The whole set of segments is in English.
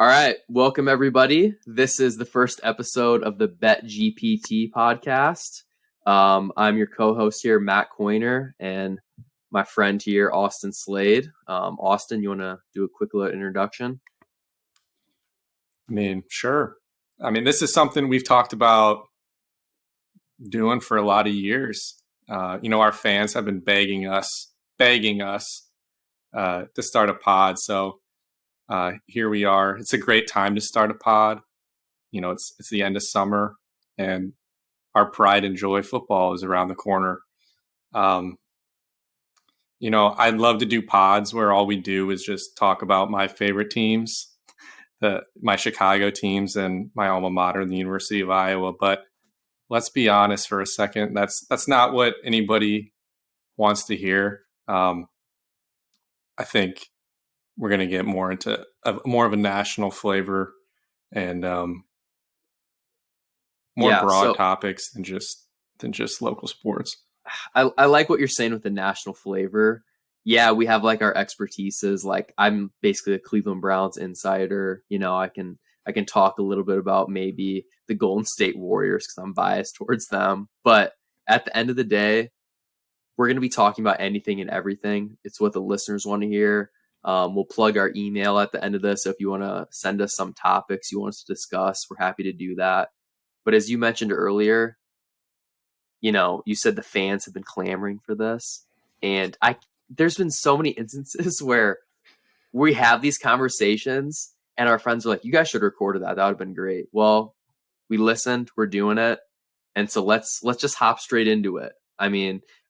All right, welcome everybody. This is the first episode of the betgpt podcast. I'm your co-host here, Matt Coiner, and my friend here, Austin Slade. Austin, you want to do a quick little introduction? Sure. This is something we've talked about doing for a lot of years. Our fans have been begging us to start a pod. So here we are. It's a great time to start a pod. It's the end of summer, and our pride and joy football is around the corner. I'd love to do pods where all we do is just talk about my favorite teams, my Chicago teams, and my alma mater, the University of Iowa. But let's be honest for a second. That's not what anybody wants to hear. I think we're going to get more into more of a national flavor and more broad topics than just local sports. I like what you're saying with the national flavor. Yeah, we have like our expertises. Like I'm basically a Cleveland Browns insider. I can talk a little bit about maybe the Golden State Warriors because I'm biased towards them. But at the end of the day, we're going to be talking about anything and everything. It's what the listeners want to hear. We'll plug our email at the end of this. So if you want to send us some topics you want us to discuss, we're happy to do that. But as you mentioned earlier, you said the fans have been clamoring for this. And there's been so many instances where we have these conversations and our friends are like, you guys should have recorded that. That would have been great. Well, we listened, we're doing it. And so let's just hop straight into it.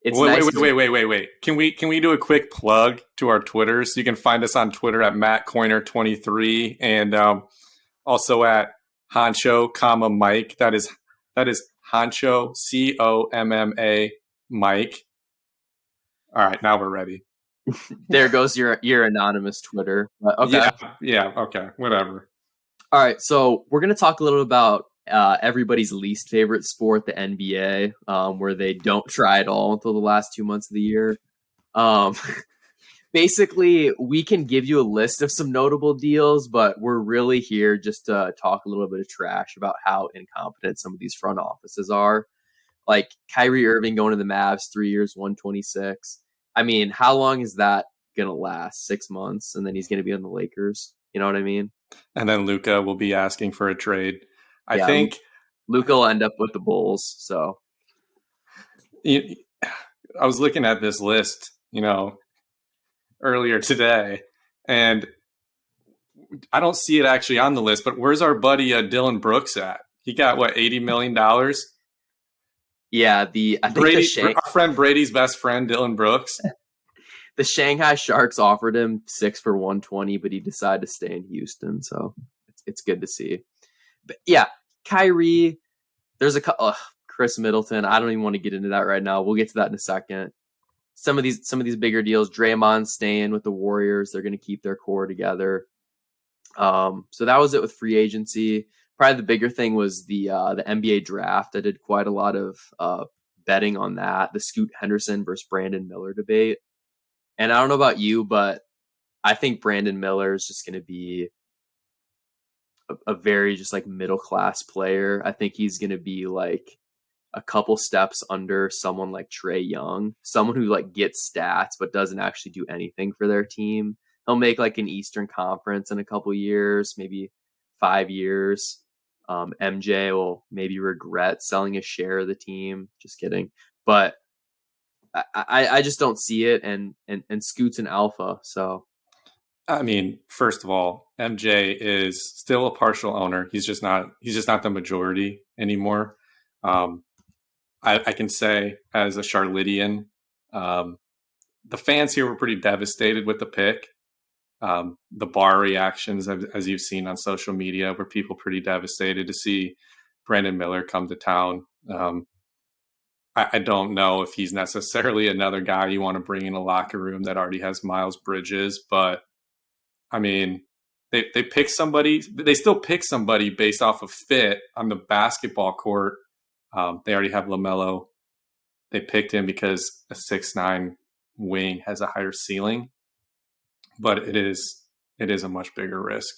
It's wait. Can we do a quick plug to our Twitters? You can find us on Twitter at MattCoiner23 and also at Honcho, Mike. That is Honcho, COMMA Mike. All right, now we're ready. There goes your anonymous Twitter. Okay. Yeah. Okay. Whatever. All right. So we're going to talk a little about everybody's least favorite sport, the NBA, where they don't try at all until the last 2 months of the year. Basically, we can give you a list of some notable deals, but we're really here just to talk a little bit of trash about how incompetent some of these front offices are. Like Kyrie Irving going to the Mavs, 3 years, 126. How long is that going to last? 6 months, and then he's going to be on the Lakers. You know what I mean? And then Luka will be asking for a trade. I think Luka will end up with the Bulls. So I was looking at this list, earlier today, and I don't see it actually on the list, but where's our buddy Dylan Brooks at? He got $80 million? Yeah, our friend Brady's best friend, Dylan Brooks. The Shanghai Sharks offered him 6 for 120, but he decided to stay in Houston, so it's good to see. But yeah, Kyrie, there's Chris Middleton. I don't even want to get into that right now. We'll get to that in a second. Some of these bigger deals, Draymond staying with the Warriors. They're going to keep their core together. So that was it with free agency. Probably the bigger thing was the NBA draft. I did quite a lot of betting on that. The Scoot Henderson versus Brandon Miller debate. And I don't know about you, but I think Brandon Miller is just going to be a very just like middle class player. I think he's going to be like a couple steps under someone like Trae Young, someone who like gets stats but doesn't actually do anything for their team. He'll make like an Eastern Conference in a couple years, maybe 5 years. MJ will maybe regret selling a share of the team. Just kidding. But I just don't see it. And Scoot's an alpha. So, first of all, MJ is still a partial owner. He's just not the majority anymore. I can say as a Charlottean, the fans here were pretty devastated with the pick. The bar reactions, as you've seen on social media, were people pretty devastated to see Brandon Miller come to town. I don't know if he's necessarily another guy you want to bring in a locker room that already has Miles Bridges, but they pick somebody. They still pick somebody based off of fit on the basketball court. They already have LaMelo. They picked him because a 6'9" wing has a higher ceiling, but it is a much bigger risk.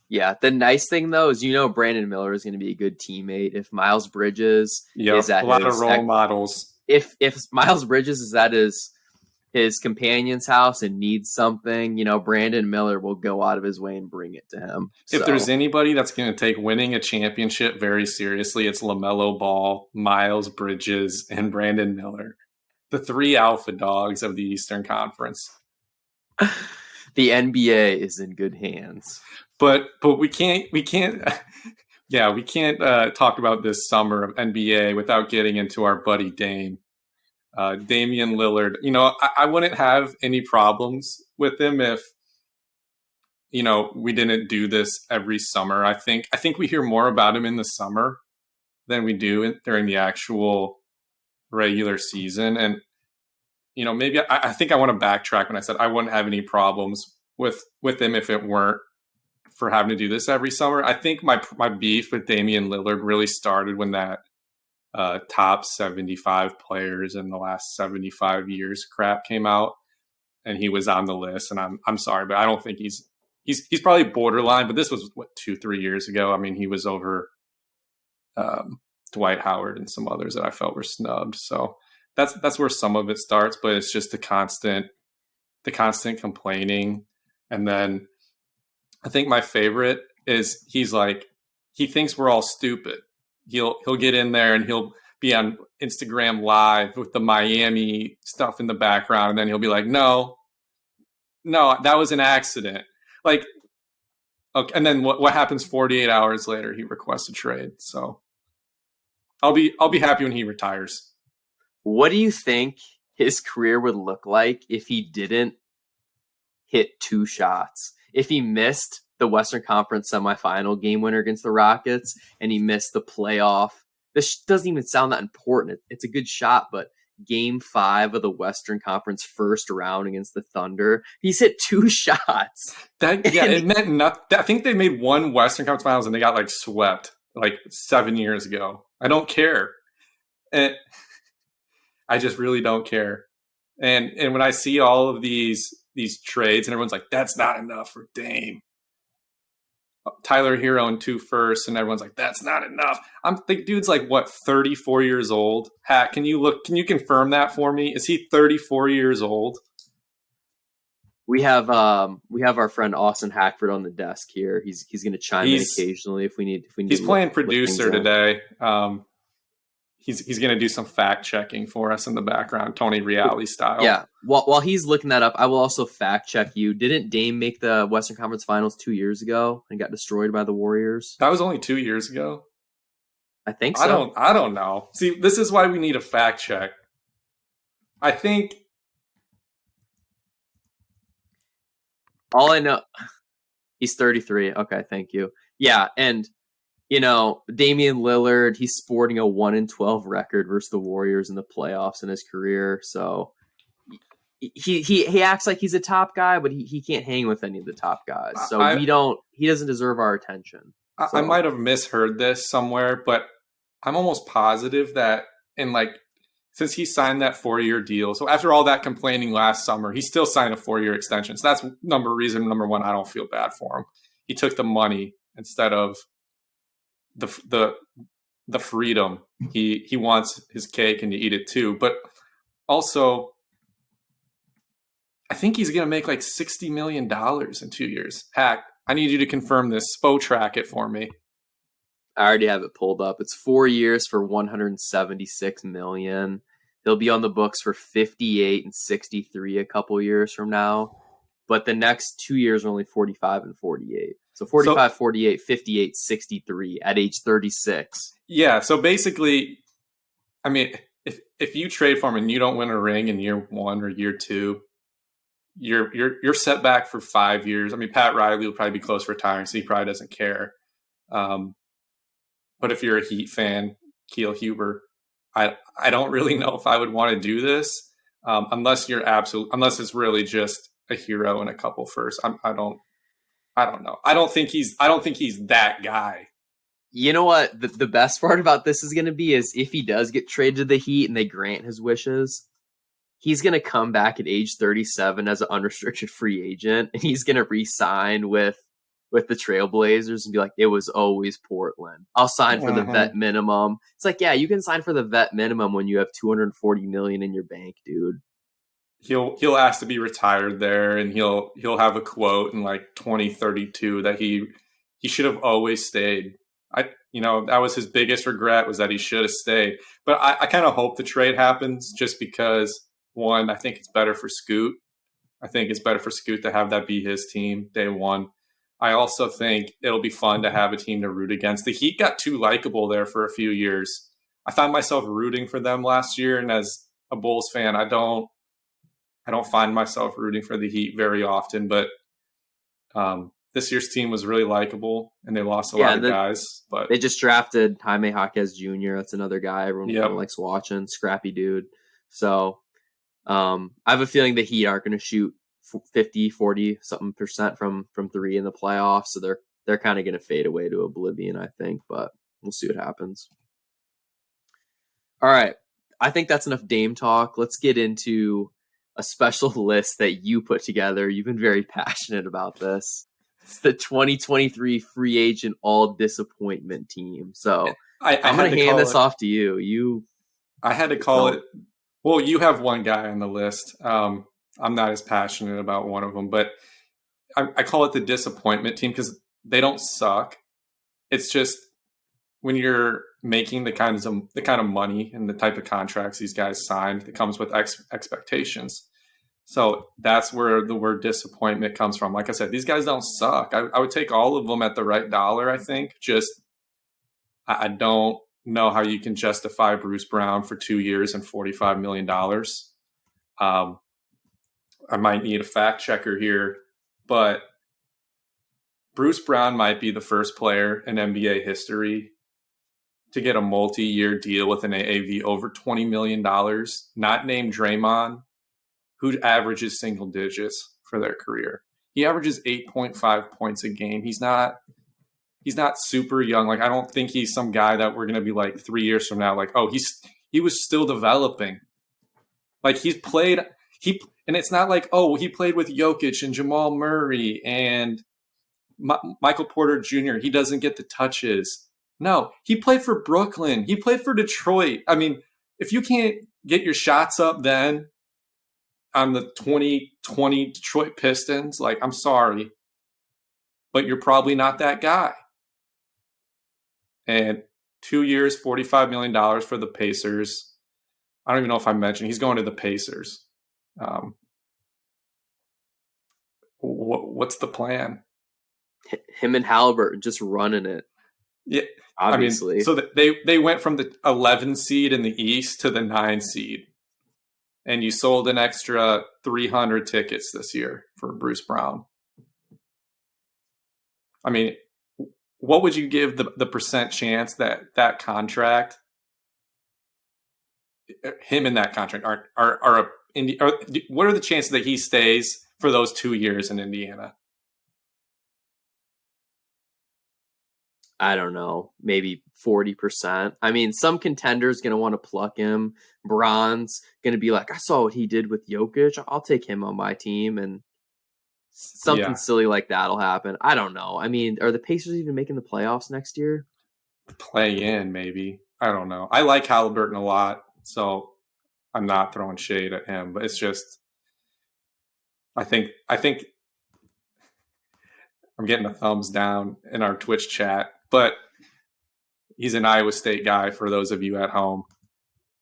Yeah, the nice thing though is Brandon Miller is going to be a good teammate if Miles Bridges is Yep, a at lot of his role models. if Miles Bridges is at his companion's house and needs something, Brandon Miller will go out of his way and bring it to him. If So there's anybody that's going to take winning a championship very seriously, it's LaMelo Ball, Miles Bridges, and Brandon Miller, the three alpha dogs of the Eastern Conference. the NBA is in good hands. But we can't yeah, we can't talk about this summer of NBA without getting into our buddy Dame. Damian Lillard. I wouldn't have any problems with him if we didn't do this every summer. I think we hear more about him in the summer than we do during the actual regular season. And maybe I think I want to backtrack when I said I wouldn't have any problems with him if it weren't for having to do this every summer. I think my beef with Damian Lillard really started when that top 75 players in the last 75 years crap came out, and he was on the list. And I'm sorry, but I don't think he's probably borderline. But this was 2-3 years ago. I mean, he was over Dwight Howard and some others that I felt were snubbed. So that's where some of it starts. But it's just the constant complaining. And then I think my favorite is he thinks we're all stupid. He'll get in there and he'll be on Instagram Live with the Miami stuff in the background, and then he'll be like, "No, that was an accident." Like, okay, and then what happens 48 hours later? He requests a trade. So I'll be happy when he retires. What do you think his career would look like if he didn't hit 2 shots? If he missed the Western Conference semifinal game winner against the Rockets and he missed the playoff. This doesn't even sound that important. It's a good shot, but game 5 of the Western Conference first round against the Thunder, he's hit 2 shots. It meant nothing. I think they made one Western Conference Finals and they got swept 7 years ago. I don't care. I just really don't care. And when I see all of these trades and everyone's like, that's not enough for Dame. Tyler Hero in 2 firsts, and everyone's like, that's not enough. The dude's 34 years old. Hack, can you confirm that for me? Is he 34 years old? We have our friend Austin Hackford on the desk here. He's going to chime in occasionally if we need. He's playing producer today. He's going to do some fact checking for us in the background, Tony Reali style. Yeah. While he's looking that up, I will also fact check you. Didn't Dame make the Western Conference Finals 2 years ago and got destroyed by the Warriors? That was only 2 years ago. I think so. I don't know. See, this is why we need a fact check. I think. All I know, he's 33. Okay, thank you. Yeah, and Damian Lillard, he's sporting a 1-12 record versus the Warriors in the playoffs in his career. So he acts like he's a top guy, but he can't hang with any of the top guys. So he doesn't deserve our attention. I might have misheard this somewhere, but I'm almost positive that since he signed that 4-year deal, so after all that complaining last summer, he still signed a 4-year extension. So that's reason number one, I don't feel bad for him. He took the money instead of the freedom. He wants his cake and to eat it too. But also, I think he's going to make $60 million in 2 years. Hack, I need you to confirm this. Track it for me. I already have it pulled up. It's 4 years for $176 million. He'll be on the books for 58 and 63 a couple years from now. But the next 2 years are only 45 and 48. So 45, 48, 58, 63 at age 36. Yeah. So basically, I mean, if you trade for him and you don't win a ring in year 1 or year 2, you're set back for 5 years. I mean, Pat Riley will probably be close to retiring, so he probably doesn't care. But if you're a Heat fan, Keel Huber, I don't really know if I would want to do this unless it's really just a Hero and a couple first. I don't know. I don't think he's that guy. You know what? The best part about this is going to be is if he does get traded to the Heat and they grant his wishes, he's going to come back at age 37 as an unrestricted free agent, and he's going to re-sign with with the Trailblazers and be like, it was always Portland. I'll sign for the vet minimum. It's like, yeah, you can sign for the vet minimum when you have $240 million in your bank, dude. He'll ask to be retired there, and he'll have a quote in like 2032 that he should have always stayed. That was his biggest regret, was that he should have stayed. But I kind of hope the trade happens, just because, one, I think it's better for Scoot. I think it's better for Scoot to have that be his team day one. I also think it'll be fun to have a team to root against. The Heat got too likable there for a few years. I found myself rooting for them last year, and as a Bulls fan, I don't find myself rooting for the Heat very often, but this year's team was really likable, and they lost a lot of guys. But they just drafted Jaime Jaquez Jr. That's another guy everyone kind of likes watching. Scrappy dude. So I have a feeling the Heat aren't going to shoot 50, 40 something percent from three in the playoffs. So they're kind of going to fade away to oblivion, I think, but we'll see what happens. All right. I think that's enough Dame talk. Let's get into a special list that you put together. You've been very passionate about this. It's the 2023 free agent all disappointment team. So I'm going to hand this off to you. I had to call it. Well, you have one guy on the list. I'm not as passionate about one of them, but I call it the disappointment team because they don't suck. It's just when you're making the kind of money and the type of contracts these guys signed, it comes with expectations. So that's where the word disappointment comes from. Like I said, these guys don't suck. I would take all of them at the right dollar, I think. Just I don't know how you can justify Bruce Brown for 2 years and $45 million. I might need a fact checker here, but Bruce Brown might be the first player in NBA history to get a multi-year deal with an AAV over $20 million, not named Draymond, who averages single digits for their career. He averages 8.5 points a game. He's not super young. Like, I don't think he's some guy that we're going to be like 3 years from now, like, oh, he was still developing. Like, and it's not like, oh, he played with Jokic and Jamal Murray and Michael Porter Jr. He doesn't get the touches. No, he played for Brooklyn. He played for Detroit. I mean, if you can't get your shots up then on the 2020 Detroit Pistons, like, I'm sorry, but you're probably not that guy. And 2 years, $45 million for the Pacers. I don't even know if I mentioned he's going to the Pacers. What's the plan? Him and Halliburton just running it. Yeah, obviously. I mean, so they went from the 11 seed in the East to the 9 seed, and you sold an extra 300 tickets this year for Bruce Brown. I mean, what would you give the percent chance that contract, him in that contract, what are the chances that he stays for those 2 years in Indiana? I don't know, maybe 40%. I mean, some contender's going to want to pluck him. Bron's going to be like, I saw what he did with Jokic. I'll take him on my team. And something silly like that'll happen. I don't know. I mean, are the Pacers even making the playoffs next year? Play in, maybe. I don't know. I like Halliburton a lot, so I'm not throwing shade at him. But it's just, I think I'm getting a thumbs down in our Twitch chat. But he's an Iowa State guy for those of you at home.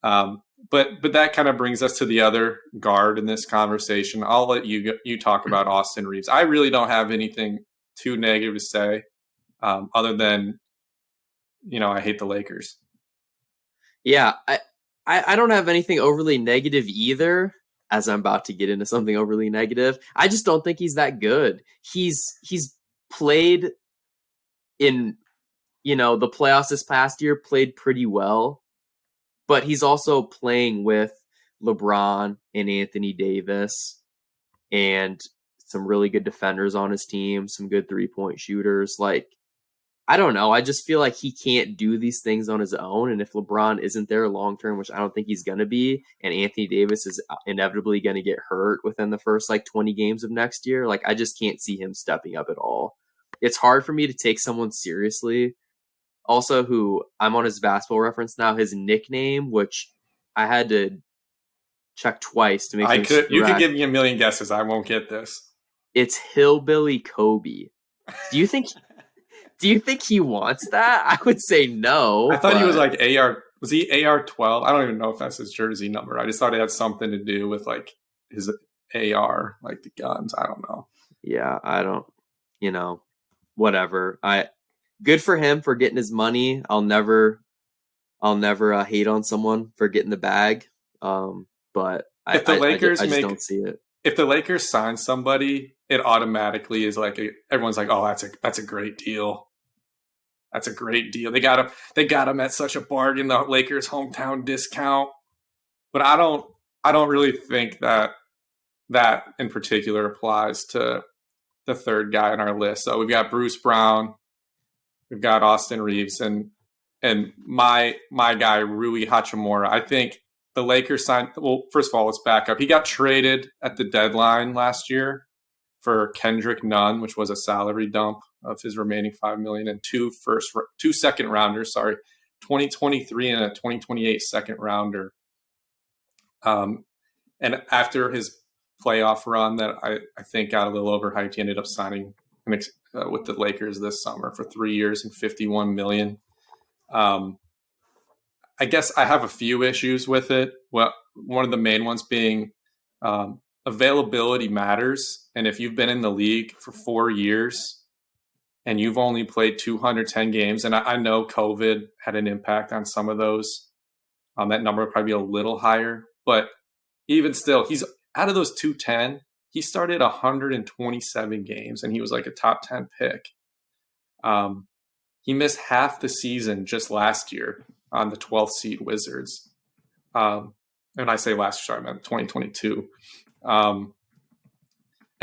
But that kind of brings us to the other guard in this conversation. I'll let you talk about Austin Reeves. I really don't have anything too negative to say, other than, I hate the Lakers. Yeah, I don't have anything overly negative either, as I'm about to get into something overly negative. I just don't think he's that good. He's played in, the playoffs this past year, played pretty well, but he's also playing with LeBron and Anthony Davis and some really good defenders on his team, some good 3-point shooters. Like, I don't know. I just feel like he can't do these things on his own. And if LeBron isn't there long term, which I don't think he's going to be, and Anthony Davis is inevitably going to get hurt within the first 20 games of next year, I just can't see him stepping up at all. it's hard for me to take someone seriously. Also, who I'm on his basketball reference now, his nickname, which I had to check twice to make sure it's You could correct. give me a million guesses. I won't get this. It's Hillbilly Kobe. Do you think he wants that? I would say I no, thought he was but like AR. Was he AR-12? I don't even know if that's his jersey number. I just thought it had something to do with like his AR, like the guns. I don't know. yeah, I don't, whatever. Good for him for getting his money. I'll never hate on someone for getting the bag. But If the Lakers I just make don't see it. if the Lakers sign somebody, it automatically is like everyone's like, oh, that's a great deal. That's a great deal. They got him at such a bargain. The Lakers hometown discount, but I don't really think that in particular applies to the third guy on our list. So we've got Bruce Brown, we've got Austin Reeves, and my guy Rui Hachimura. I think the Lakers signed. Well, first of all, let's back up. He got traded at the deadline last year for Kendrick Nunn, which was a salary dump of his remaining $5 million, and two second rounders. Sorry, 2023 and a 2028 second rounder. And after his playoff run, that I think got a little overhyped, he ended up signing with the Lakers this summer for 3 years and $51 million. I guess I have a few issues with it. Well, one of the main ones being availability matters. And if you've been in the league for 4 years and you've only played 210 games, and I know COVID had an impact on some of those, that number would probably be a little higher. But even still, he's out of those 210, he started 127 games and he was like a top 10 pick. He missed half the season just last year on the 12th seed Wizards. And I say last year, sorry, I meant 2022. And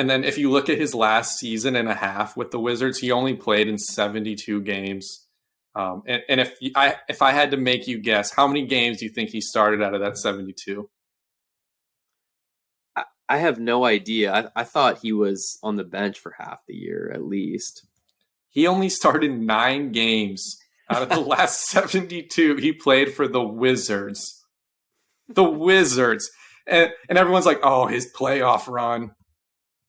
then if you look at his last season and a half with the Wizards, he only played in 72 games. And if I had to make you guess, how many games do you think he started out of that 72? I have no idea. I thought he was on the bench for half the year at least. He only started 9 games out of the last 72 he played for the Wizards. The Wizards. And everyone's like, oh, his playoff run.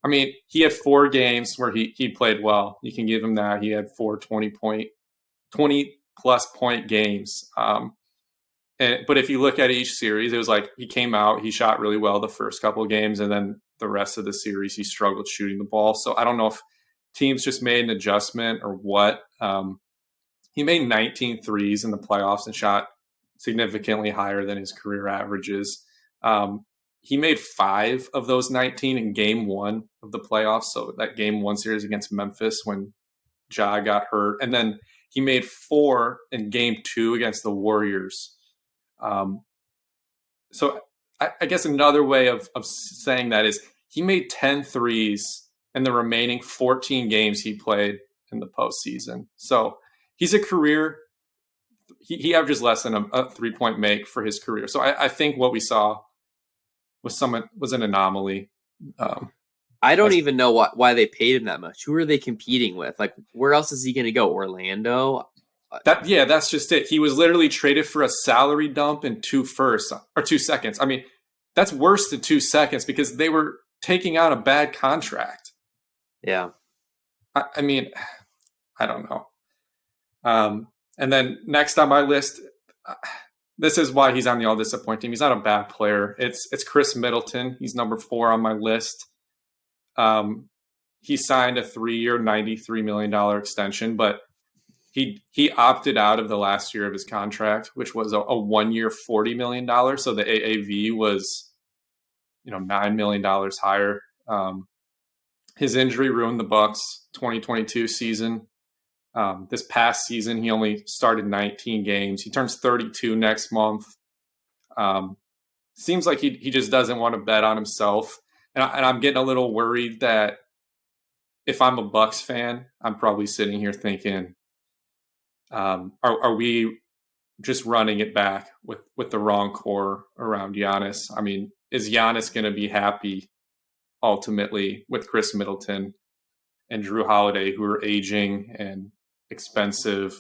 I mean, he had 4 games where he played well. You can give him that. He had 4 20-plus point games. But if you look at each series, it was like he came out, he shot really well the first couple of games, and then the rest of the series he struggled shooting the ball. So I don't know if teams just made an adjustment or what. He made 19 threes in the playoffs and shot significantly higher than his career averages. He made 5 of those 19 in game 1 of the playoffs. So that game 1 series against Memphis when Ja got hurt. And then he made 4 in game 2 against the Warriors. So I guess another way of saying that is he made 10 threes in the remaining 14 games he played in the postseason. So he's a career. He averages less than a 3-point make for his career. So I think what we saw was an anomaly. I don't even know why they paid him that much. Who are they competing with? Like, where else is he going to go? Orlando? That's just it. He was literally traded for a salary dump and 2 firsts or 2 seconds. I mean, that's worse than 2 seconds because they were taking out a bad contract. Yeah. I mean, I don't know. And then next on my list, this is why he's on the all disappointing. He's not a bad player. It's Chris Middleton. He's number 4 on my list. He signed a 3-year, $93 million extension, but he opted out of the last year of his contract, which was a 1-year, $40 million. So the AAV was, $9 million higher. His injury ruined the Bucks 2022 season. This past season, he only started 19 games. He turns 32 next month. Seems like he just doesn't want to bet on himself. And I'm getting a little worried that if I'm a Bucks fan, I'm probably sitting here thinking, are we just running it back with the wrong core around Giannis? I mean, is Giannis going to be happy ultimately with Chris Middleton? and Drew Holiday, who are aging and expensive,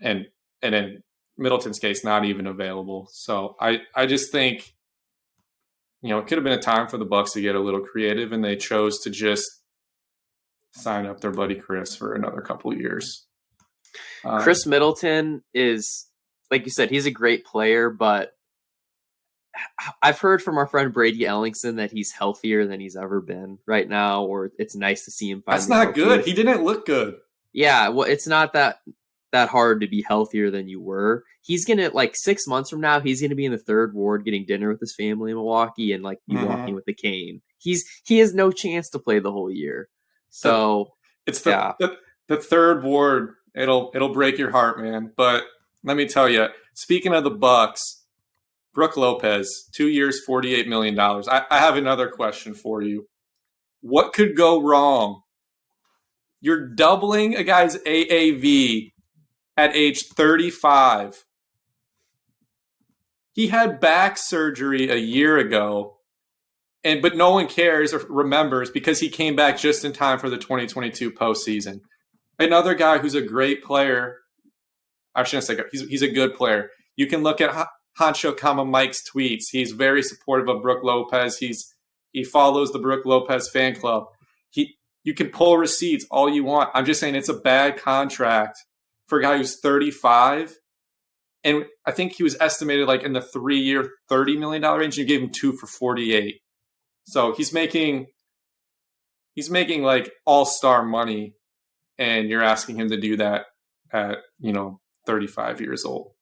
and in Middleton's case, not even available. So I just think, it could have been a time for the Bucks to get a little creative, and they chose to just sign up their buddy Chris for another couple of years. Chris Middleton is, like you said, he's a great player, but I've heard from our friend Brady Ellingson that he's healthier than he's ever been right now, or it's nice to see him finally. That's not healthy. good. He didn't look good. Yeah, well, it's not that hard to be healthier than you were. He's gonna, like, 6 months from now, he's gonna be in the third ward getting dinner with his family in Milwaukee and like be walking with a cane. He has no chance to play the whole year. So it's the third ward. It'll break your heart, man. But let me tell you, speaking of the Bucks, Brook Lopez, 2 years, $48 million. I have another question for you. What could go wrong? You're doubling a guy's AAV at age 35. He had back surgery a year ago, but no one cares or remembers because he came back just in time for the 2022 postseason. Another guy who's a great player. I shouldn't say he's a good player. You can look at Hancho Kama Mike's tweets. He's very supportive of Brook Lopez. He follows the Brook Lopez fan club. You can pull receipts all you want. I'm just saying it's a bad contract for a guy who's 35. And I think he was estimated like in the 3-year, $30 million range. You gave him 2 for 48. So he's making like all-star money, and you're asking him to do that at, 35 years old.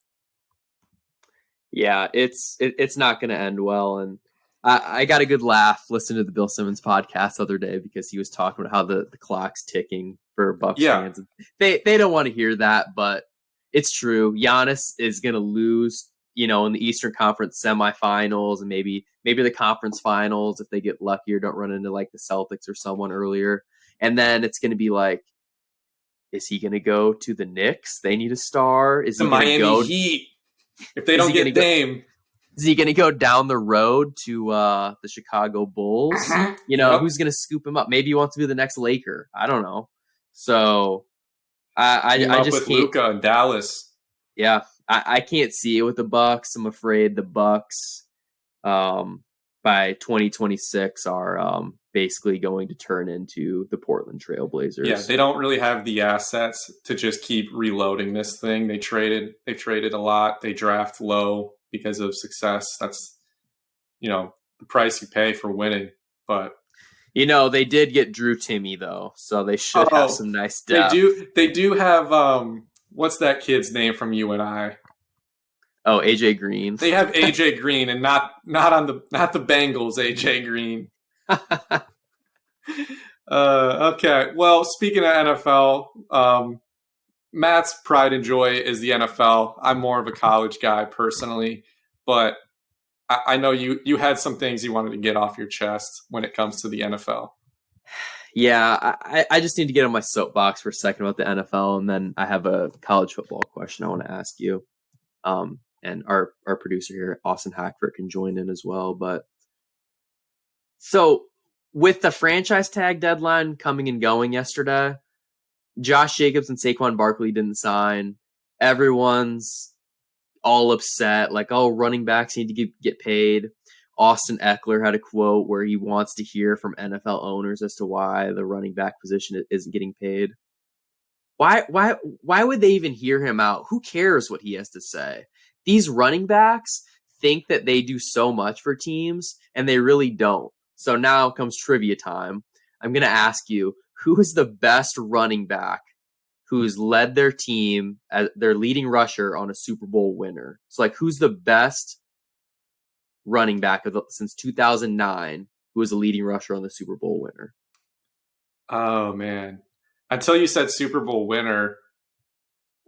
Yeah, it's not going to end well. And I got a good laugh listening to the Bill Simmons podcast the other day because he was talking about how the clock's ticking for Bucks fans. They don't want to hear that, but it's true. Giannis is going to lose, in the Eastern Conference semifinals and maybe the conference finals if they get lucky or don't run into like the Celtics or someone earlier. And then it's going to be like, is he going to go to the Knicks? They need a star. Is the he Miami Heat? If they don't get Dame. Is he going to go down the road to the Chicago Bulls? Who's going to scoop him up? Maybe he wants to be the next Laker. I don't know. So I just with can't. Luka in Dallas. Yeah, I can't see it with the Bucks. I'm afraid the Bucks by 2026 are basically going to turn into the Portland Trailblazers. Yeah, they don't really have the assets to just keep reloading this thing. They traded a lot. They draft low because of success. That's, the price you pay for winning. But they did get Drew Timmy though, so they should have some nice depth. They do have what's that kid's name from UNI? Oh, AJ Green. They have AJ Green, and not the Bengals AJ Green. Okay. Well, speaking of NFL, Matt's pride and joy is the NFL. I'm more of a college guy personally, but I know you had some things you wanted to get off your chest when it comes to the NFL. Yeah, I just need to get on my soapbox for a second about the NFL, and then I have a college football question I want to ask you. And our producer here, Austin Hackford, can join in as well. But so with the franchise tag deadline coming and going yesterday, Josh Jacobs and Saquon Barkley didn't sign. Everyone's all upset, like, oh, running backs need to get paid. Austin Eckler had a quote where he wants to hear from NFL owners as to why the running back position isn't getting paid. Why would they even hear him out? Who cares what he has to say? These running backs think that they do so much for teams, and they really don't. So now comes trivia time. I'm going to ask you, who is the best running back who's led their team as their leading rusher on a Super Bowl winner? So, like, who's the best running back since 2009 who was a leading rusher on the Super Bowl winner? Oh, man. Until you said Super Bowl winner,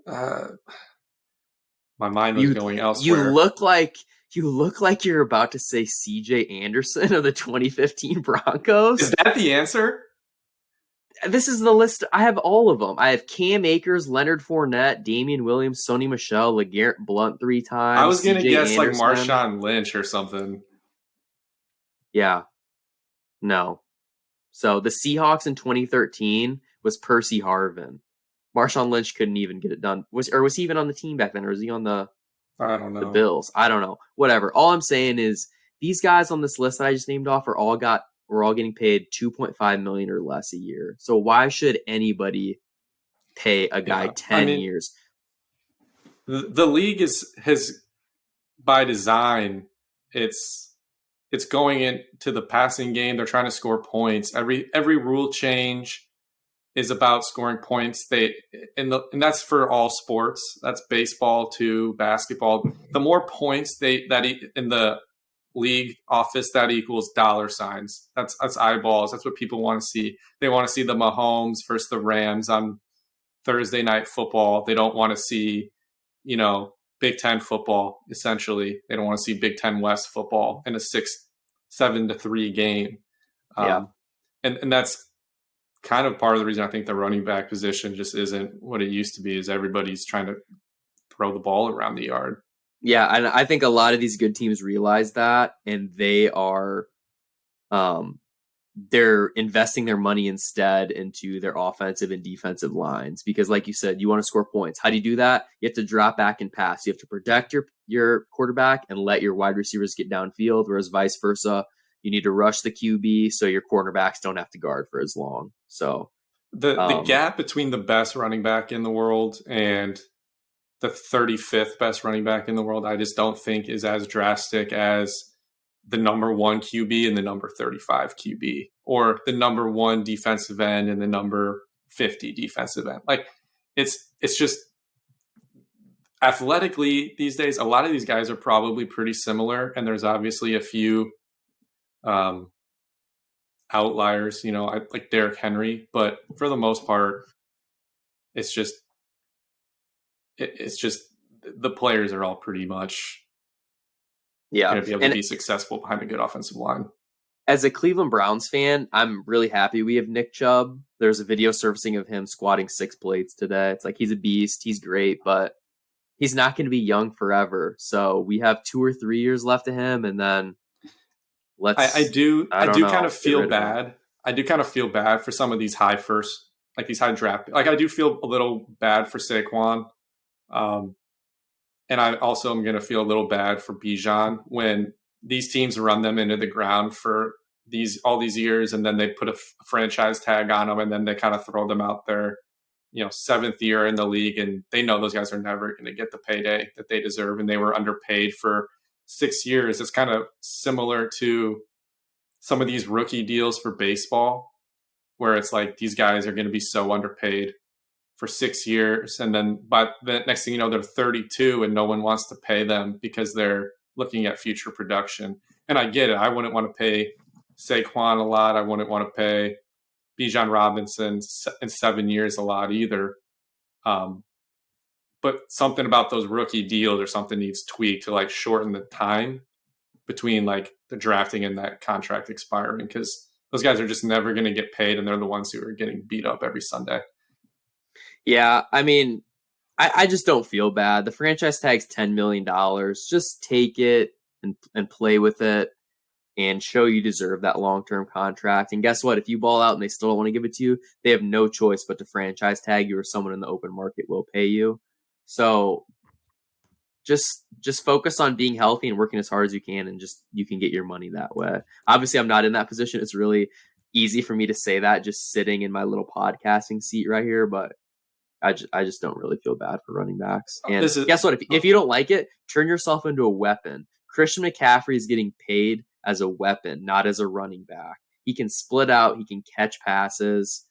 my mind was going elsewhere. You look like you're about to say C.J. Anderson of the 2015 Broncos. Is that the answer? This is the list. I have all of them. I have Cam Akers, Leonard Fournette, Damian Williams, Sony Michel, LeGarrette Blount 3 times. I was going to guess Anderson. like Marshawn Lynch or something. Yeah. No. So the Seahawks in 2013 was Percy Harvin. Marshawn Lynch couldn't even get it done. Was he even on the team back then, or was he on I don't the know. Bills? I don't know. Whatever. All I'm saying is these guys on this list that I just named off were all getting paid $2.5 million or less a year. So why should anybody pay a guy 10 years? The league has by design, it's going into the passing game. They're trying to score points. Every rule change is about scoring points. And that's for all sports. That's baseball to basketball. The more points in the league office, that equals dollar signs. That's eyeballs. That's what people want to see. They want to see the Mahomes versus the Rams on Thursday night football. They don't want to see, Big Ten football. Essentially, they don't want to see Big Ten West football in a 7-3 game. And that's kind of part of the reason I think the running back position just isn't what it used to be. Is everybody's trying to throw the ball around the yard. Yeah, and I think a lot of these good teams realize that, and they are, they're investing their money instead into their offensive and defensive lines because, like you said, you want to score points. How do you do that? You have to drop back and pass. You have to protect your quarterback and let your wide receivers get downfield, whereas vice versa. You need to rush the QB so your cornerbacks don't have to guard for as long. So the gap between the best running back in the world and the 35th best running back in the world, I just don't think is as drastic as the number 1 QB and the number 35 QB, or the number 1 defensive end and the number 50 defensive end. Like it's just athletically these days, a lot of these guys are probably pretty similar. And there's obviously a few outliers, like Derrick Henry, but for the most part, it's just the players are all pretty much going to be able to be successful behind a good offensive line. As a Cleveland Browns fan, I'm really happy we have Nick Chubb. There's a video surfacing of him squatting 6 plates today. It's like he's a beast. He's great, but he's not going to be young forever. So we have 2 or 3 years left of him, and then I do kind of feel bad. I do kind of feel bad for some of these high draft. Like I do feel a little bad for Saquon. And I also am going to feel a little bad for Bijan when these teams run them into the ground for all these years, and then they put a franchise tag on them, and then they kind of throw them out there, 7th year in the league, and they know those guys are never going to get the payday that they deserve, and they were underpaid for 6 years. It's kind of similar to some of these rookie deals for baseball, where it's like these guys are going to be so underpaid for 6 years, and then by the next thing you know, they're 32 and no one wants to pay them because they're looking at future production. And I get it. I wouldn't want to pay Saquon a lot. I wouldn't want to pay Bijan Robinson in 7 years a lot either. But something about those rookie deals or something needs tweaked to like shorten the time between like the drafting and that contract expiring, because those guys are just never going to get paid, and they're the ones who are getting beat up every Sunday. Yeah, I mean, I just don't feel bad. The franchise tag's $10 million. Just take it and play with it and show you deserve that long-term contract. And guess what? If you ball out and they still don't want to give it to you, they have no choice but to franchise tag you, or someone in the open market will pay you. So just focus on being healthy and working as hard as you can, and just you can get your money that way. Obviously, I'm not in that position. It's really easy for me to say that just sitting in my little podcasting seat right here, but I just don't really feel bad for running backs. And guess what? If you don't like it, turn yourself into a weapon. Christian McCaffrey is getting paid as a weapon, not as a running back. He can split out. He can catch passes.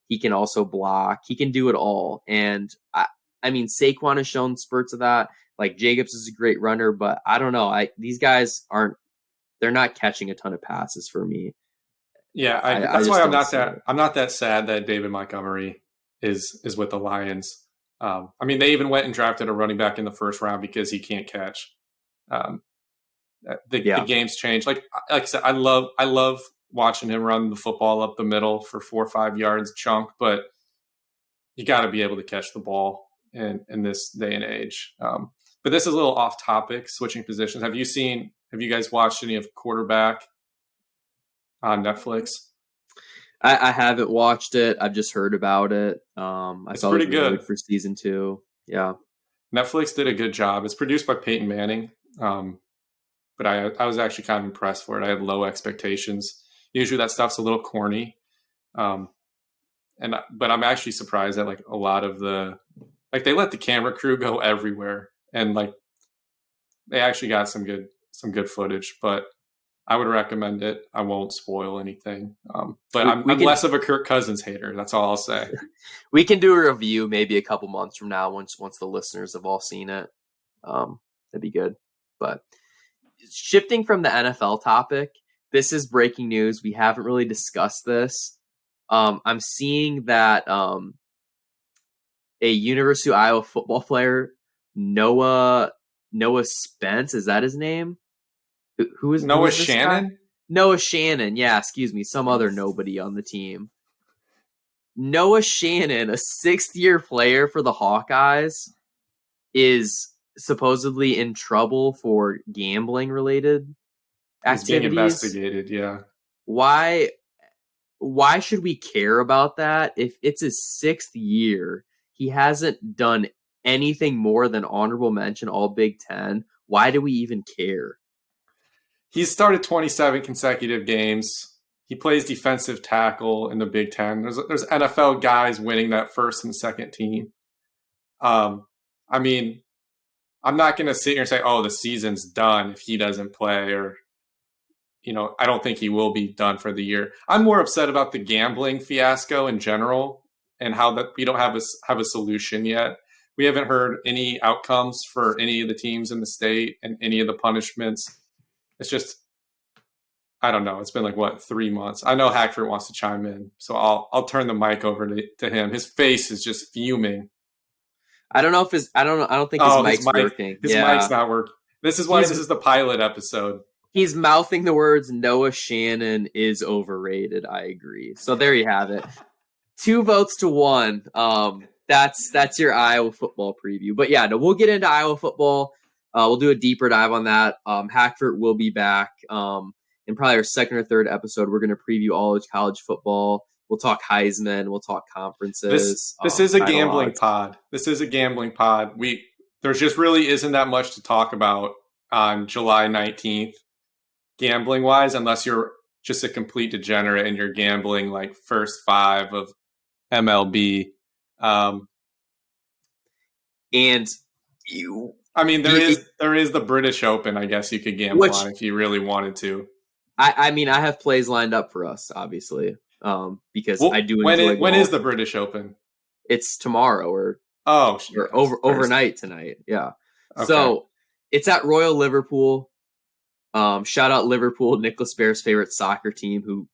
He can also block. He can do it all. And I mean, Saquon has shown spurts of that. Like Jacobs is a great runner, but I don't know. These guys they're not catching a ton of passes for me. Yeah, that's why I'm not that sad that David Montgomery is with the Lions. I mean, they even went and drafted a running back in the first round because he can't catch. The game's changed. Like I said, I love watching him run the football up the middle for 4 or 5 yards chunk, but you got to be able to catch the ball in this day and age. But this is a little off topic, switching positions. Have you guys watched any of Quarterback on Netflix? I haven't watched it. I've just heard about it. I It's saw pretty it was renewed good. for season 2. Yeah. Netflix did a good job. It's produced by Peyton Manning, but I was actually kind of impressed for it. I had low expectations. Usually that stuff's a little corny, um, but I'm actually surprised that like a lot of they let the camera crew go everywhere, and like they actually got some good footage. But I would recommend it. I won't spoil anything. But We I'm can less of a Kirk Cousins hater. That's all I'll say. we can do a review maybe a couple months from now once the listeners have all seen it. That'd be good. But shifting from the NFL topic, this is breaking news. We haven't really discussed this. I'm seeing that a University of Iowa football player, Noah Spence, is that his name? Who is Noah this guy? Shannon? Noah Shannon. Yeah, excuse me, some other nobody on the team. Noah Shannon, a 6th-year player for the Hawkeyes, is supposedly in trouble for gambling related He's being activities. investigated. Yeah. Why should we care about that if it's his 6th year? He hasn't done anything more than honorable mention all Big Ten. Why do we even care? He's started 27 consecutive games. He plays defensive tackle in the Big Ten. There's NFL guys winning that first and second team. I mean, I'm not going to sit here and say, "Oh, the season's done" if he doesn't play, or I don't think he will be done for the year. I'm more upset about the gambling fiasco in general and how that we don't have a solution yet. We haven't heard any outcomes for any of the teams in the state and any of the punishments. It's just, I don't know. It's been like 3 months. I know Hackford wants to chime in, so I'll turn the mic over to him. His face is just fuming. I don't know if I don't think his mic's working. His mic's not working. This is why this is the pilot episode. He's mouthing the words Noah Shannon is overrated. I agree. So there you have it. 2 votes to 1. That's your Iowa football preview. But yeah, no, we'll get into Iowa football. We'll do a deeper dive on that. Hackford will be back. In probably our second or third episode, we're going to preview all of college football. We'll talk Heisman. We'll talk conferences. This is a gambling pod. This is a gambling pod. There just really isn't that much to talk about on July 19th, gambling wise, unless you're just a complete degenerate and you're gambling like first 5 of MLB. And I mean, there is the British Open. I guess you could gamble on if you really wanted to. I mean, I have plays lined up for us, obviously, because I do enjoy. When is the British Open? It's tomorrow or overnight tonight. Yeah. Okay. So it's at Royal Liverpool. Shout out Liverpool, Nicholas Bear's favorite soccer team, who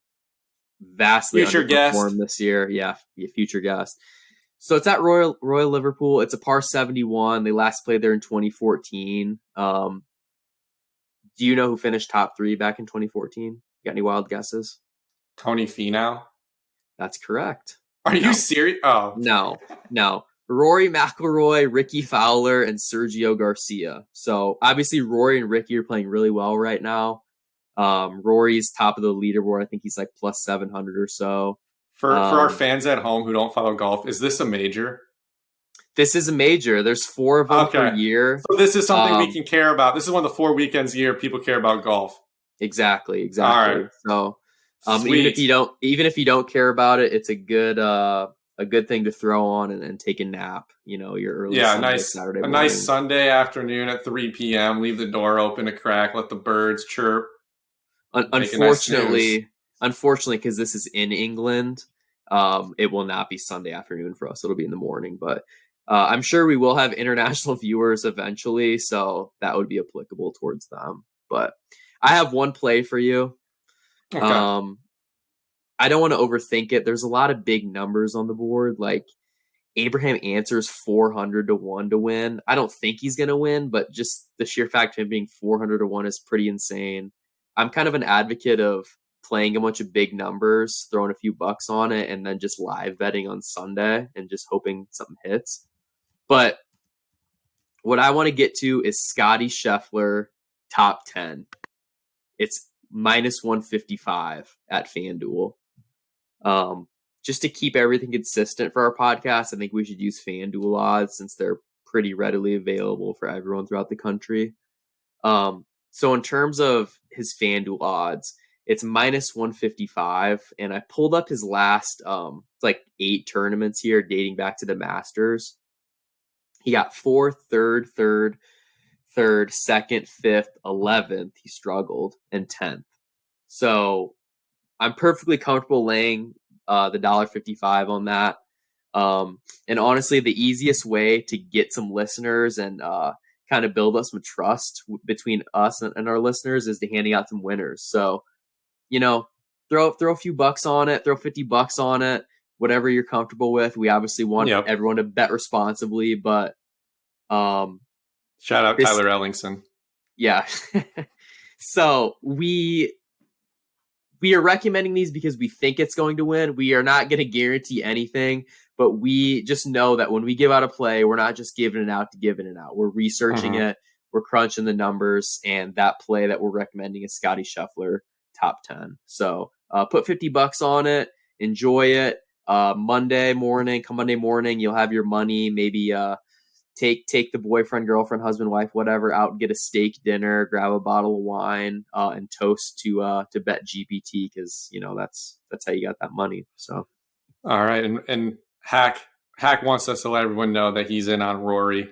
vastly underperformed this year. Yeah, future guest. So it's at Royal Liverpool. It's a par 71. They last played there in 2014. Do you know who finished top 3 back in 2014? Got any wild guesses? Tony Finau. That's correct. Are you serious? Oh. No. Rory McIlroy, Ricky Fowler, and Sergio Garcia. So obviously Rory and Ricky are playing really well right now. Rory's top of the leaderboard. I think he's like plus 700 or so. For our fans at home who don't follow golf, is this a major? This is a major. There's 4 of them per year. So this is something we can care about. This is one of the 4 weekends a year people care about golf. Exactly. All right. So even if you don't care about it, it's a good thing to throw on and take a nap. Your early Saturday morning. Nice Sunday afternoon at 3 p.m. Leave the door open a crack, let the birds chirp. Unfortunately, because this is in England, it will not be Sunday afternoon for us. It'll be in the morning, but I'm sure we will have international viewers eventually, so that would be applicable towards them. But I have one play for you. Okay. I don't want to overthink it. There's a lot of big numbers on the board. Like Abraham Answer's 400 to 1 to win. I don't think he's going to win, but just the sheer fact of him being 400 to 1 is pretty insane. I'm kind of an advocate of playing a bunch of big numbers, throwing a few bucks on it, and then just live betting on Sunday and just hoping something hits. But what I want to get to is Scotty Scheffler top 10. It's minus 155 at FanDuel. Just to keep everything consistent for our podcast, I think we should use FanDuel odds since they're pretty readily available for everyone throughout the country. So in terms of his FanDuel odds, it's minus 155. And I pulled up his last like 8 tournaments here dating back to the Masters. He got 4th, 3rd, 2nd, 5th, 11th. He struggled, and 10th. So I'm perfectly comfortable laying the $1.55 on that. And honestly, the easiest way to get some listeners and kind of build up some trust between us and our listeners is to handing out some winners. So, throw a few bucks on it, throw $50 on it, whatever you're comfortable with. We obviously want everyone to bet responsibly, but shout out Tyler Ellingson. Yeah. So we are recommending these because we think it's going to win. We are not going to guarantee anything, but we just know that when we give out a play, we're not just giving it out to giving it out. We're researching it. We're crunching the numbers, and that play that we're recommending is Scotty Scheffler, top 10. So put $50 on it. Enjoy it. Monday morning, you'll have your money. Maybe take the boyfriend, girlfriend, husband, wife, whatever, out and get a steak dinner, grab a bottle of wine, and toast to betgpt because that's how you got that money. So, all right, and Hack wants us to let everyone know that he's in on Rory.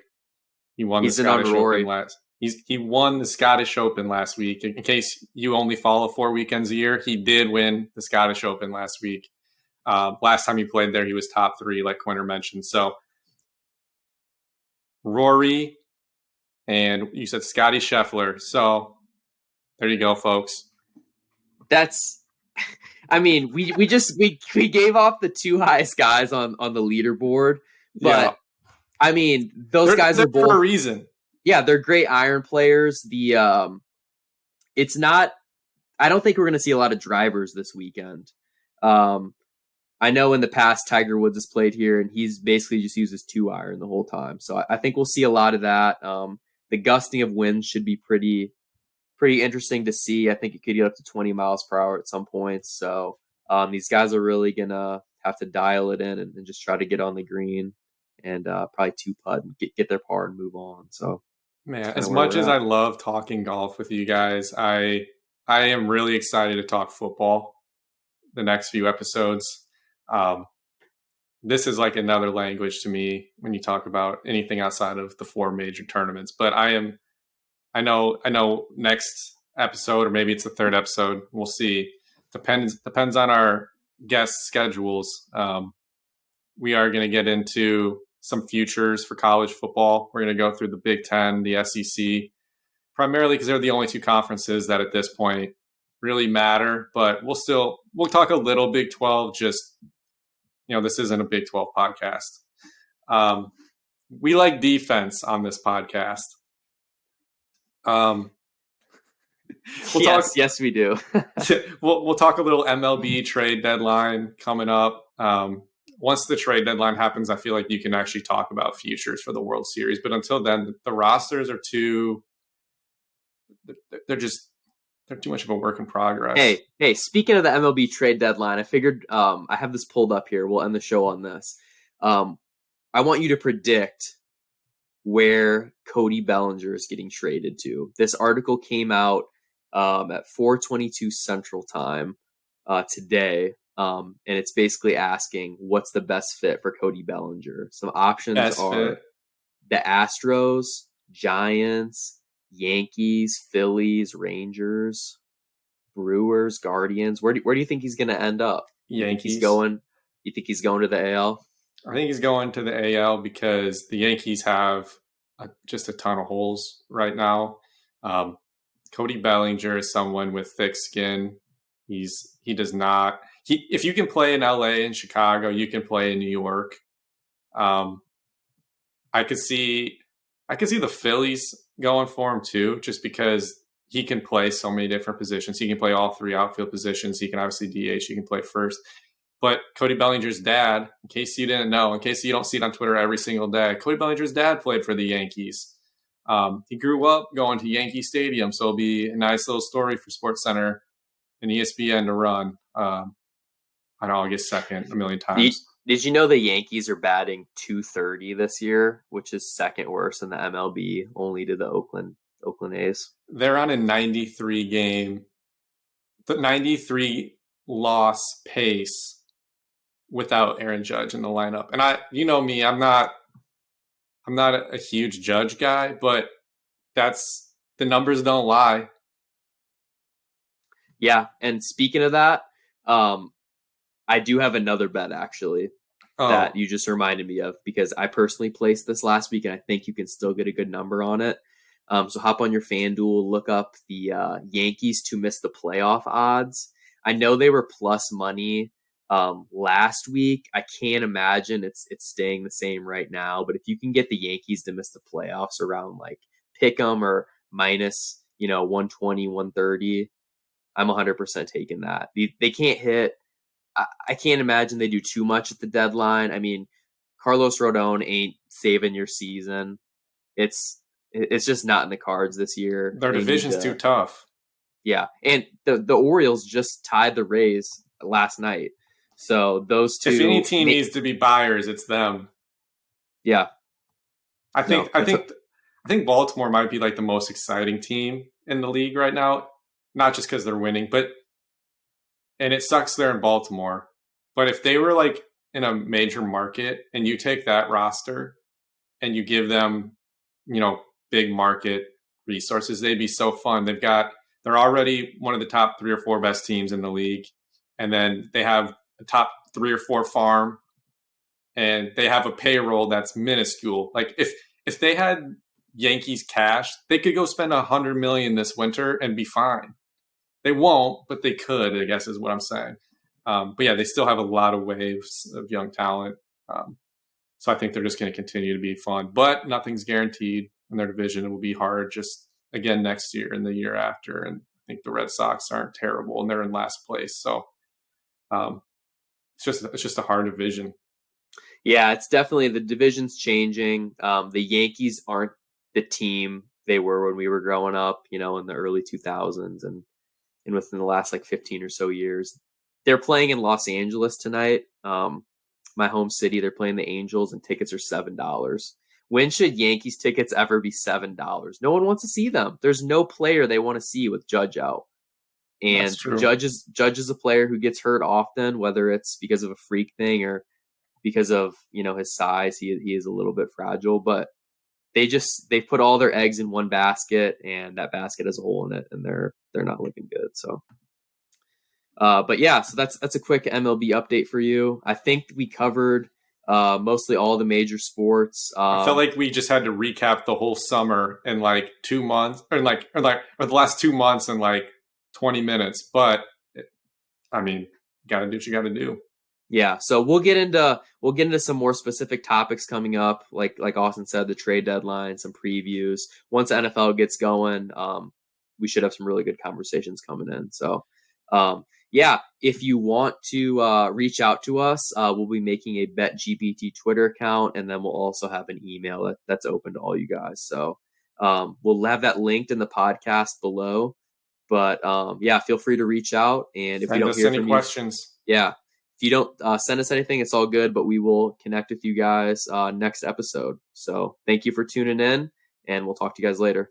He won the Scottish Open last. He won the Scottish Open last week. In case you only follow 4 weekends a year, he did win the Scottish Open last week. Last time he played there, he was top 3, like Quinter mentioned. So Rory, and you said Scotty Scheffler. So there you go, folks. That's, I mean, we gave off the 2 highest guys on the leaderboard, but I mean, those guys are both for a reason. Yeah, they're great iron players. It's not. I don't think we're going to see a lot of drivers this weekend. I know in the past Tiger Woods has played here, and he's basically just uses 2 iron the whole time. So I think we'll see a lot of that. The gusting of winds should be pretty interesting to see. I think it could get up to 20 miles per hour at some points. So these guys are really gonna have to dial it in and just try to get on the green and probably 2-putt and get their par and move on. So, man, as much as I love talking golf with you guys, I am really excited to talk football the next few episodes. This is like another language to me when you talk about anything outside of the 4 major tournaments. But I know next episode, or maybe it's the 3rd episode, we'll see. Depends on our guest schedules. We are going to get into some futures for college football. We're going to go through the Big Ten, the SEC, primarily because they're the only 2 conferences that at this point really matter. But we'll talk a little Big 12. Just, this isn't a Big 12 podcast. We like defense on this podcast. Yes, we do. We'll talk a little MLB trade deadline coming up. Once the trade deadline happens, I feel like you can actually talk about futures for the World Series. But until then, the rosters are they're too much of a work in progress. Hey, speaking of the MLB trade deadline, I figured I have this pulled up here. We'll end the show on this. I want you to predict where Cody Bellinger is getting traded to. This article came out at 4:22 Central Time today. And it's basically asking what's the best fit for Cody Bellinger. Some options are the Astros, Giants, Yankees, Phillies, Rangers, Brewers, Guardians. Where do you think he's going to end up? Yankees. You think he's going to the AL? I think he's going to the AL because the Yankees have just a ton of holes right now. Cody Bellinger is someone with thick skin. He does not. If you can play in LA and Chicago, you can play in New York. I could see the Phillies going for him too, just because he can play so many different positions. He can play all 3 outfield positions. He can obviously DH. He can play first. But Cody Bellinger's dad, in case you didn't know, in case you don't see it on Twitter every single day, Cody Bellinger's dad played for the Yankees. He grew up going to Yankee Stadium, so it'll be a nice little story for SportsCenter and ESPN to run. on August 2nd a million Did, times. did you know the Yankees are batting 230 this year, which is second worst in the MLB, only to the Oakland A's? They're on a 93 loss pace without Aaron Judge in the lineup. And you know me, I'm not a huge Judge guy, but that's the numbers don't lie. Yeah, and speaking of that, I do have another bet actually that you just reminded me of, because I personally placed this last week and I think you can still get a good number on it. So hop on your FanDuel, look up the Yankees to miss the playoff odds. I know they were plus money last week. I can't imagine it's staying the same right now. But if you can get the Yankees to miss the playoffs around like pick 'em or minus 120, 130, I'm 100% taking that. They can't hit. I can't imagine they do too much at the deadline. I mean, Carlos Rodon ain't saving your season. It's just not in the cards this year. Their division's too tough. Yeah, and the Orioles just tied the Rays last night. So those two. If any team needs to be buyers, it's them. Yeah, I think Baltimore might be like the most exciting team in the league right now. Not just because they're winning, and it sucks they're in Baltimore. But if they were like in a major market and you take that roster and you give them, big market resources, they'd be so fun. They're already one of the top 3 or 4 best teams in the league. And then they have a top 3 or 4 farm, and they have a payroll that's minuscule. Like if they had Yankees cash, they could go spend $100 million this winter and be fine. They won't, but they could, I guess is what I'm saying. But yeah, they still have a lot of waves of young talent. So I think they're just going to continue to be fun, but nothing's guaranteed in their division. It will be hard just again next year and the year after. And I think the Red Sox aren't terrible and they're in last place. So it's just a hard division. Yeah, it's definitely, the division's changing. The Yankees aren't the team they were when we were growing up, in the early 2000s and within the last like 15 or so years. They're playing in Los Angeles tonight. My home city, they're playing the Angels, and tickets are $7. When should Yankees tickets ever be $7? No one wants to see them. There's no player they want to see with Judge out. And Judge is a player who gets hurt often, whether it's because of a freak thing or because of his size. He is a little bit fragile, but they put all their eggs in one basket, and that basket has a hole in it, and they're not looking good. So, but yeah, so that's a quick MLB update for you. I think we covered mostly all the major sports. I felt like we just had to recap the whole summer in like 2 months, or the last 2 months in like 20 minutes. But you got to do what you got to do. Yeah, so we'll get into some more specific topics coming up, like Austin said, the trade deadline, some previews. Once the NFL gets going, we should have some really good conversations coming in. So, yeah, if you want to reach out to us, we'll be making a betgpt Twitter account, and then we'll also have an email that's open to all you guys. So we'll have that linked in the podcast below. But yeah, feel free to reach out, and if we don't hear from questions, yeah. If you don't send us anything, it's all good, but we will connect with you guys next episode. So thank you for tuning in, and we'll talk to you guys later.